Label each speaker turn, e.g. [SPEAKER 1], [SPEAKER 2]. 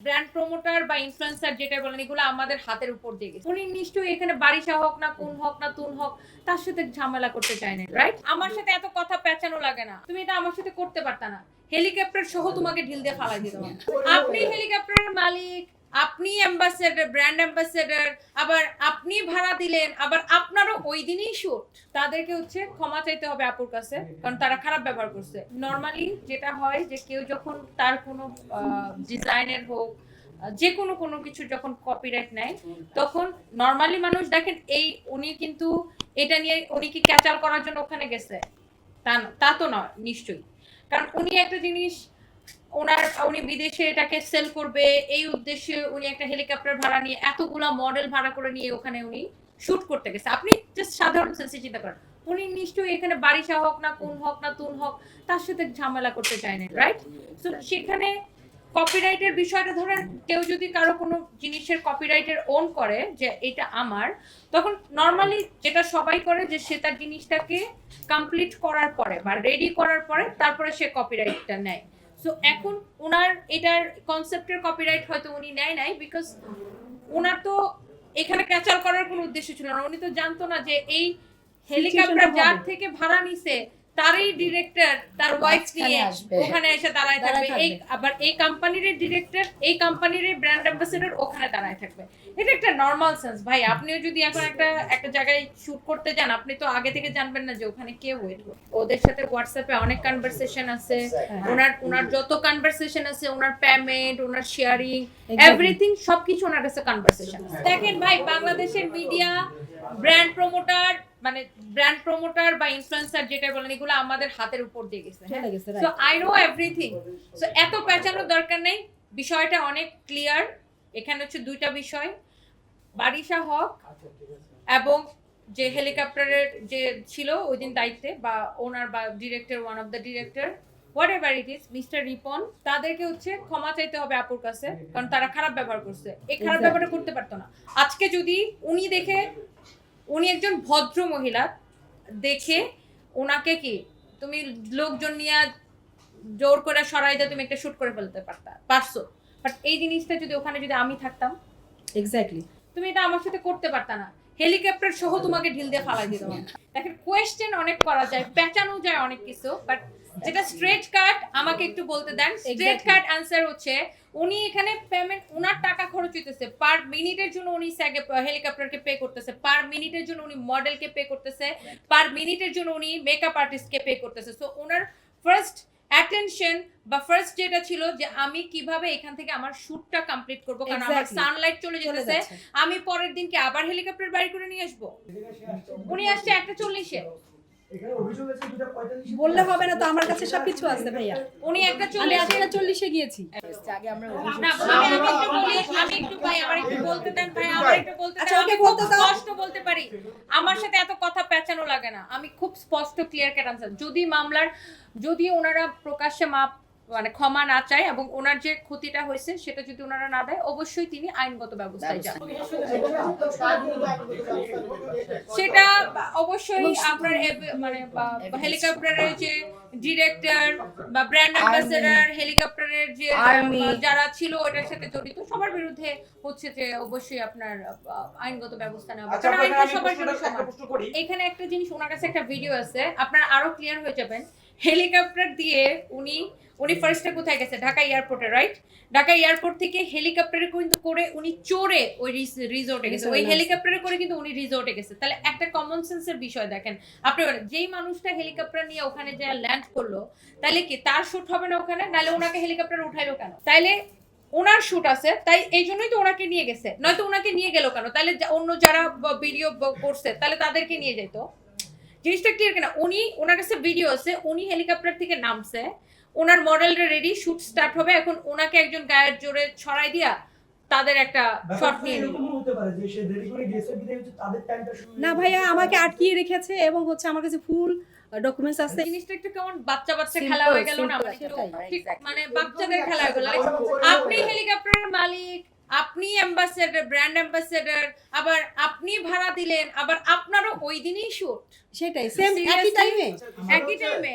[SPEAKER 1] Brand promoter বা influencer যেটা বলেন এগুলো আমাদের হাতের উপর দিয়ে গেছে। উনি নিশ্চয়ই এখানে বারিশা হোক না কোন হোক না তুন হোক তার সাথে ঝামেলা করতে চায় না, রাইট? আমার সাথে এত কথা পেঁচানো লাগে না, তুমি এটা আমার সাথে করতে পারতা না। হেলিকপ্টার সহ তোমাকে ঢিল দিয়ে ফালাই দিতাম। আপনি হেলিকপ্টারের মালিক, আপনি অ্যাম্বাসেডর, ব্র্যান্ড অ্যাম্বাসেডর, আবার আপনি ভাড়া দিলেন, আবার আপনারও ওই দিনই শুট। তাদেরকে হচ্ছে ক্ষমা চাইতে হবে আপুর কাছে, কারণ তারা খারাপ ব্যবহার করছে। নরমালি যেটা হয় যে কেউ যখন তার কোনো ডিজাইনের হোক যে কোনো কোনো কিছু যখন কপিরাইট নেয় তখন নরমালি মানুষ দেখেন এই উনি কিন্তু এটা নিয়ে উনি কি ক্যাচাল করার জন্য ওখানে গেছে তা তো নয় নিশ্চয়ই, কারণ উনি একটা জিনিস উনি বিদেশে এটাকে সেল করবে এই উদ্দেশ্যে উনি একটা হেলিকপ্টার ভাড়া নিয়ে এতগুলা মডেল ভাড়া করে নিয়ে ওখানে উনি শুট করতে গেছে। আপনি জাস্ট সাধারণ সেন্সে চিন্তা করেন, উনি নিশ্চয়ই এখানে বারিশা হোক না কোন হোক না তুন হোক তার সাথে ঝামেলা করতে চায় না, রাইট? তো সেখানে কপিরাইটের বিষয়টা ধরেন কেউ যদি কারো কোনো জিনিসের কপিরাইটের ওন করে যে এটা আমার, তখন নরমালি যেটা সবাই করে যে সে তার জিনিসটাকে কমপ্লিট করার পরে বা রেডি করার পরে তারপরে সে কপিরাইটটা নেয়। সো এখন ওনার এটার কনসেপ্টের কপিরাইট হয়তো উনি নেয় নাই, বিকজ ওনার তো এখানে ক্যাচাল করার কোনো উদ্দেশ্য ছিল না। উনি তো জানতো না যে এই হেলিকপ্টার যার থেকে ভাড়া নিছে তারই ডিরেক্টর তার ওয়াইফ নিয়ে ওখানে এসে দাঁড়ায় থাকবে। এই আবার এই কোম্পানির ডিরেক্টর এই কোম্পানির ব্র্যান্ড অ্যাম্বাসেডর ওখানে দাঁড়ায় থাকবে। এটা একটা নরমাল সেন্স ভাই। আপনিও যদি এখন একটা জায়গায় শুট করতে যান, আপনি তো আগে থেকে জানবেন না যে ওখানে কে ওয়েট করবে। ওদের সাথে হোয়াটসঅ্যাপে অনেক কনভারসেশন আছে, ওনার যত কনভারসেশন আছে, ওনার পেমেন্ট, ওনার শেয়ারিং, এভরিথিং সবকিছু ওনার কাছে কনভারসেশন আছে। দেখেন ভাই, বাংলাদেশের মিডিয়া ব্র্যান্ড প্রমোটার বা ইনফ্লুয়েন্সার যেটা বলেন এগুলো আমাদের হাতের উপর দিয়ে গেছে। So I know everything. So এত পেঁচানোর দরকার নেই, বিষয়টা অনেক ক্লিয়ার। এখানে হচ্ছে দুইটা বিষয়, বারিশা হক এবং যে হেলিকপ্টারের যে ছিল ওই দিন দায়িত্বে বা ওনার বা director, one of the director, what ever it is, mister Ripon, তাদেরকে হচ্ছে ক্ষমা চাইতে হবে আপুর কাছে, কারণ তারা খারাপ ব্যবহার করছে। এই খারাপ ব্যবহারটা করতে পারতো না। আজকে যদি উনি একজন ভদ্র মহিলা দেখে ওনাকে কি তুমি লোকজন নিয়ে জোর করে সরাই দিয়ে তুমি একটা শুট করে ফেলতে পারছো, বাট এই জিনিসটা যদি ওখানে যদি আমি থাকতাম,
[SPEAKER 2] এক্স্যাক্টলি
[SPEAKER 1] তুমি এটা আমার সাথে করতে পারতা না। হেলিকপ্টার সহ তোমাকে ঢিল দিয়ে ফালাই দিতাম। দেখেন কোয়েশ্চেন অনেক করা যায়, পেঁচানো যায় অনেক কিছু, বাট যেটা স্ট্রেট কাট আমাকে একটু বলতে দেন। স্ট্রেট কাট আনসার হচ্ছে উনি এখানে পেমেন্ট, ওনার টাকা খরচ হইতেছে পার মিনিটের জন্য, উনি হেলিকপ্টারকে পে করতেছে পার মিনিটের জন্য, উনি মডেলকে পে করতেছে পার মিনিটের জন্য, উনি মেকআপ আর্টিস্টকে পে করতেছে। সো ওনার ফার্স্ট অ্যাটেনশন বা ফার্স্ট যেটা ছিল যে আমি কিভাবে এখান থেকে আমার শুটটা কমপ্লিট করব, কারণ আমার সানলাইট চলে যেতেছে, আমি পরের দিনকে আবার হেলিকপ্টার বাড়ি করে নিয়ে আসবো। উনি আসছে 1:40-এ,
[SPEAKER 3] এখানে অভিযোগ আছে 2:45
[SPEAKER 2] বললে হবে না তো, আমার কাছে সবকিছু আছে ভাইয়া।
[SPEAKER 1] উনি 1:40-এ
[SPEAKER 2] গিয়েছি।
[SPEAKER 1] আগে আমরা না আমি একটু ভাই আমার একটু বলতে দেন ভাই, আমার একটু বলতে দেন। আমি খুব স্পষ্ট বলতে পারি, আমার সাথে এত কথা পেঁচানো লাগে না। আমি খুব স্পষ্ট ক্লিয়ার কাট আনসার। যদি ওনারা প্রকাশ্যে ক্ষমা না চায় এবং ওনার যে ক্ষতিটা হয়েছে সেটা যদি ওনারা না দেয়, অবশ্যই তিনি আইনগত ব্যবস্থায় যান। সেটা অবশ্যই আপনার হেলিকপ্টারের যে ডিরেক্টর বা ব্র্যান্ড অ্যাম্বাসেডর, হেলিকপ্টারের যে যারা ছিল ওটার সাথে জড়িত সবার বিরুদ্ধে হচ্ছে যে অবশ্যই আপনার আইনগত ব্যবস্থা নেওয়া হবে, কারণ আইনটা সবার জন্য সমান। এখানে একটা জিনিস, ওনার কাছে একটা ভিডিও আছে, আপনারা আরো ক্লিয়ার হয়ে যাবেন। হেলিকপ্টার দিয়ে উনি ফার্স্টে কোথায় গেছে? ঢাকা এয়ারপোর্টে, রাইট? ঢাকা এয়ারপোর্ট থেকে হেলিকপ্টারে কিন্তু করে উনি চড়ে ওই রিসোর্টে গেছে, ওই হেলিকপ্টারে করে কিন্তু উনি রিসোর্টে গেছে। তাহলে একটা কমন সেন্সের বিষয় দেখেন আপনি, যেই মানুষটা হেলিকপ্টার নিয়ে ওখানে যে ল্যান্ড করলো, তাহলে কি তার শুট হবে না ওখানে? নাহলে ওনাকে হেলিকপ্টার উঠাইলো কেন? তাইলে ওনার শুট আছে, তাই এই জন্যই তো ওনাকে নিয়ে গেছে, নয়তো ওনাকে নিয়ে গেল কেন? তাহলে অন্য যারা ভিডিও করছে তাহলে তাদেরকে নিয়ে যেত। জিনিসটা ক্লিয়ার কিনা? ওনার কাছে ভিডিও আছে, উনি হেলিকপ্টার থেকে নামছে, ওনার মডেলটা রেডি, শুট স্টার্ট হবে, এখন ওনাকে একজন গায়ের জোরে ছড়াই দিয়া তাদের একটা শট নিয়ে নিল।
[SPEAKER 3] হতে পারে যে সে দেরি করে গেছে বিধায় হচ্ছে তাদের টাইমটা
[SPEAKER 2] না ভাইয়া, আমাকে আটকিয়ে রেখেছে এবং হচ্ছে আমার কাছে ফুল ডকুমেন্টস আছে।
[SPEAKER 1] জিনিসটা একটু কেমন বাচ্চা খেলা হয়ে গেল না? ঠিক মানে বাচ্চাদের খেলা হয়ে গেল। আপনি হেলিকপ্টারের মালিক, আপনি অ্যাম্বাসেডর, ব্র্যান্ড অ্যাম্বাসেডর, আবার আপনি ভাড়া দিলেন, আবার আপনারও ওই দিনই শুট।
[SPEAKER 2] সেটাই সেম একই টাইমে
[SPEAKER 1] একই টাইমে